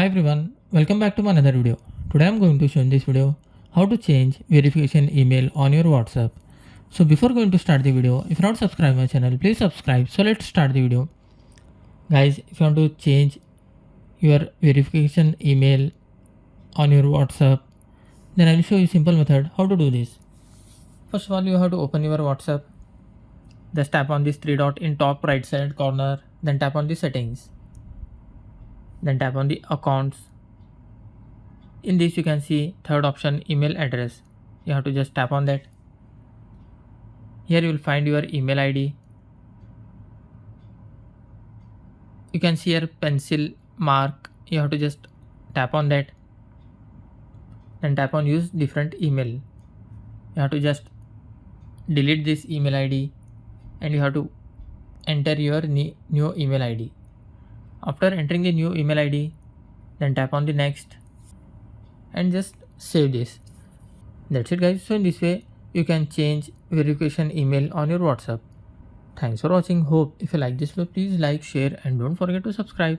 Hi everyone, welcome back to my another video. Today I'm going to show in this video how to change verification email on your WhatsApp. So before going to start the video, if you're not subscribed my channel, please subscribe. So let's start the video. Guys, if you want to change your verification email on your WhatsApp, then I will show you simple method how to do this. First of all, you have to open your WhatsApp. Just tap on this three dot in top right side corner, then tap on the settings. Then tap on the accounts. In this you can see third option, email address. You have to just tap on that. Here you will find your email ID. You can see here pencil mark. You have to just tap on that. Then tap on use different email. You have to just delete this email ID and you have to enter your new email ID. After entering the new email ID, then tap on the next and just save this. That's it guys. So in this way you can change verification email on your WhatsApp. Thanks for watching. Hope if you like this video, please like, share and don't forget to subscribe.